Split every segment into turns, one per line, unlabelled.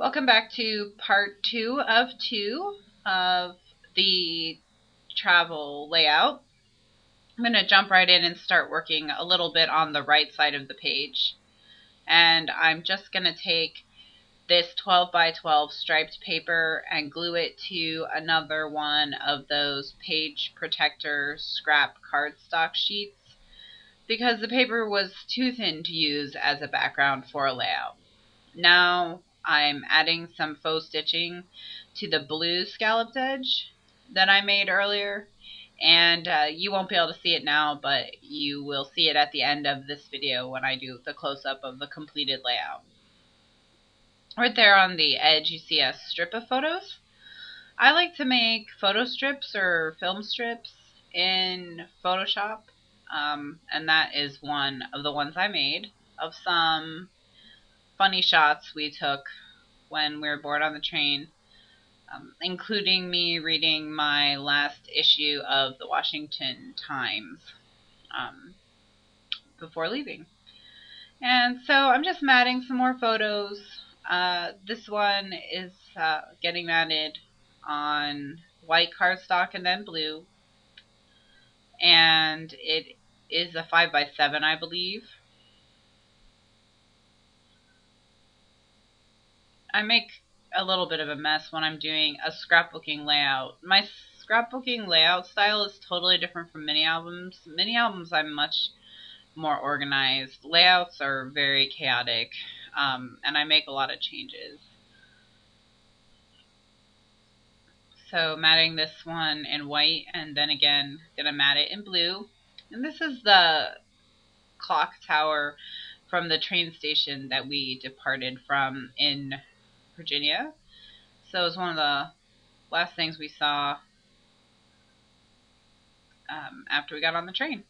Welcome back to part 2 of the travel layout. I'm going to jump right in and start working a little bit on the right side of the page. And I'm just going to take this 12 by 12 striped paper and glue it to another one of those page protector scrap cardstock sheets because the paper was too thin to use as a background for a layout. Now I'm adding some faux stitching to the blue scalloped edge that I made earlier, and you won't be able to see it now, but you will see it at the end of this video when I do the close-up of the completed layout. Right there on the edge you see a strip of photos. I like to make photo strips or film strips in Photoshop, and that is one of the ones I made of some funny shots we took when we were bored on the train, including me reading my last issue of the Washington Times before leaving. And so I'm just matting some more photos. This one is getting matted on white cardstock and then blue. And it is a 5x7, I believe. I make a little bit of a mess when I'm doing a scrapbooking layout. My scrapbooking layout style is totally different from mini albums. Mini albums I'm much more organized. Layouts are very chaotic, and I make a lot of changes. So matting this one in white, and then again gonna mat it in blue. And this is the clock tower from the train station that we departed from in Virginia. So it was one of the last things we saw after we got on the train.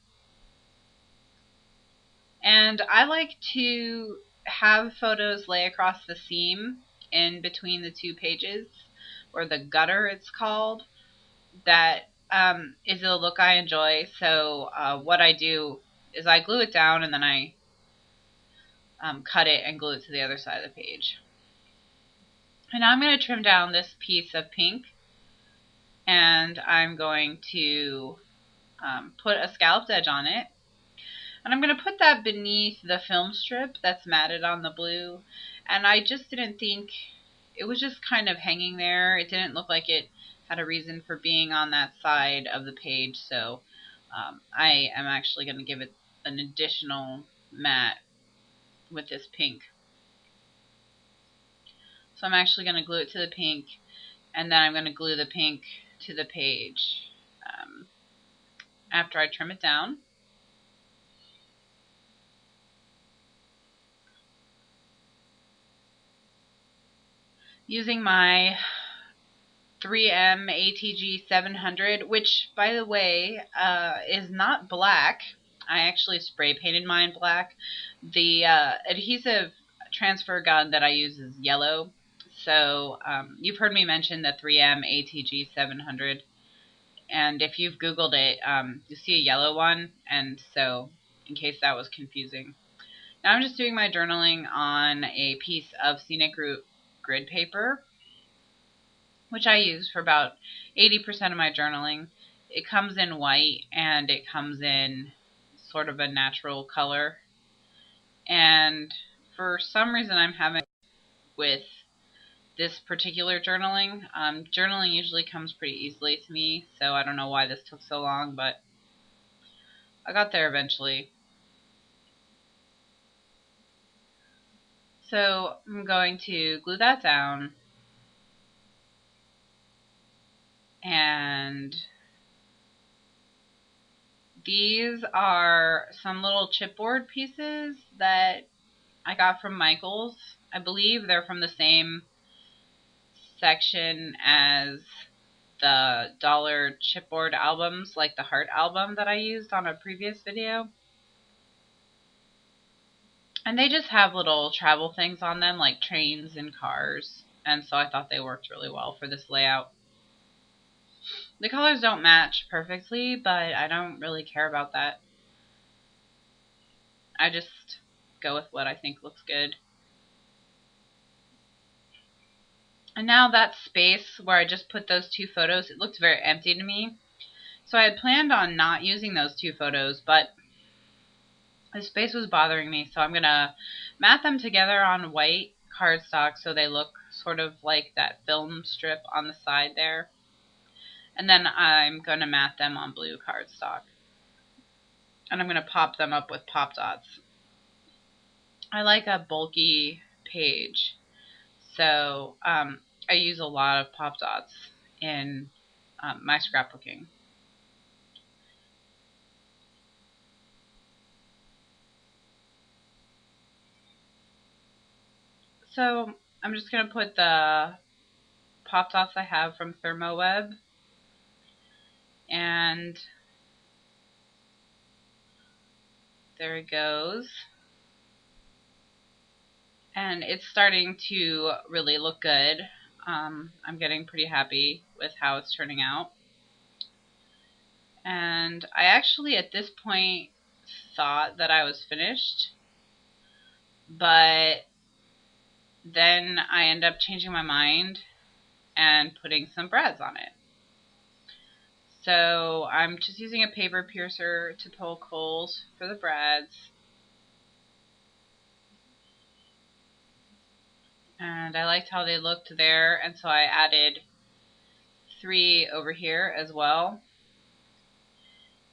And I like to have photos lay across the seam in between the two pages, or the gutter it's called. That is a look I enjoy. So what I do is I glue it down and then I cut it and glue it to the other side of the page. And now I'm going to trim down this piece of pink, and I'm going to put a scalloped edge on it. And I'm going to put that beneath the film strip that's matted on the blue. And I just didn't think, it was just kind of hanging there. It didn't look like it had a reason for being on that side of the page. So I am actually going to give it an additional mat with this pink. So I'm actually going to glue it to the pink, and then I'm going to glue the pink to the page after I trim it down. Using my 3M ATG 700, which, by the way, is not black. I actually spray painted mine black. The adhesive transfer gun that I use is yellow. So you've heard me mention the 3M ATG 700. And if you've Googled it, you see a yellow one. And so, in case that was confusing. Now I'm just doing my journaling on a piece of scenic route grid paper, which I use for about 80% of my journaling. It comes in white, and it comes in sort of a natural color. And for some reason I'm having with this particular journaling. Journaling usually comes pretty easily to me, so I don't know why this took so long, but I got there eventually. So I'm going to glue that down, and these are some little chipboard pieces that I got from Michael's. I believe they're from the same section as the dollar chipboard albums, like the Heart album that I used on a previous video. And they just have little travel things on them, like trains and cars. And so I thought they worked really well for this layout. The colors don't match perfectly, but I don't really care about that. I just go with what I think looks good. And now that space where I just put those two photos, it looks very empty to me. So I had planned on not using those two photos, but the space was bothering me, so I'm going to mat them together on white cardstock so they look sort of like that film strip on the side there. And then I'm going to mat them on blue cardstock. And I'm going to pop them up with pop dots. I like a bulky page, so I use a lot of pop dots in my scrapbooking. So I'm just going to put the pop dots I have from ThermoWeb, and there it goes. And it's starting to really look good. I'm getting pretty happy with how it's turning out. And I actually at this point thought that I was finished, but then I end up changing my mind and putting some brads on it. So I'm just using a paper piercer to poke holes for the brads. And I liked how they looked there, and so I added 3 over here as well.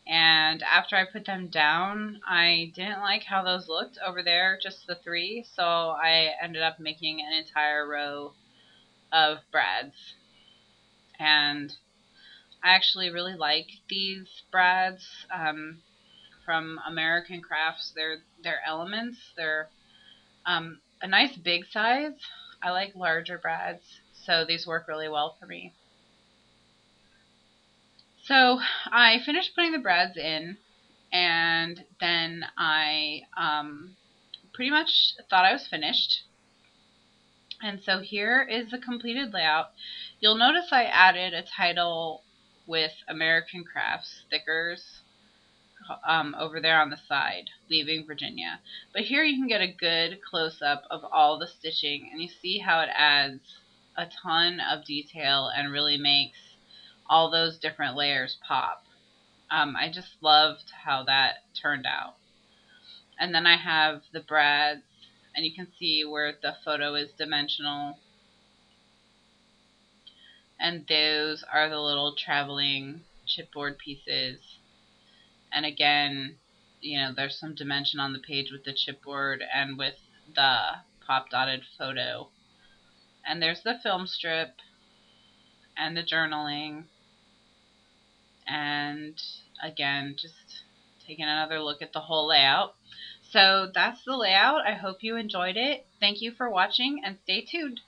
And after I put them down, I didn't like how those looked over there, just the 3, so I ended up making an entire row of brads. And I actually really like these brads from American Crafts. They're Elements. They're a nice big size. I like larger brads, so these work really well for me. So I finished putting the brads in, and then I pretty much thought I was finished. And so here is the completed layout. You'll notice I added a title with American Crafts stickers over there on the side, Leaving Virginia. But here you can get a good close-up of all the stitching, and you see how it adds a ton of detail and really makes all those different layers pop. I just loved how that turned out. And then I have the brads, and you can see where the photo is dimensional. And those are the little traveling chipboard pieces. And again, you know, there's some dimension on the page with the chipboard and with the pop dotted photo. And there's the film strip and the journaling. And again, just taking another look at the whole layout. So that's the layout. I hope you enjoyed it. Thank you for watching, and stay tuned.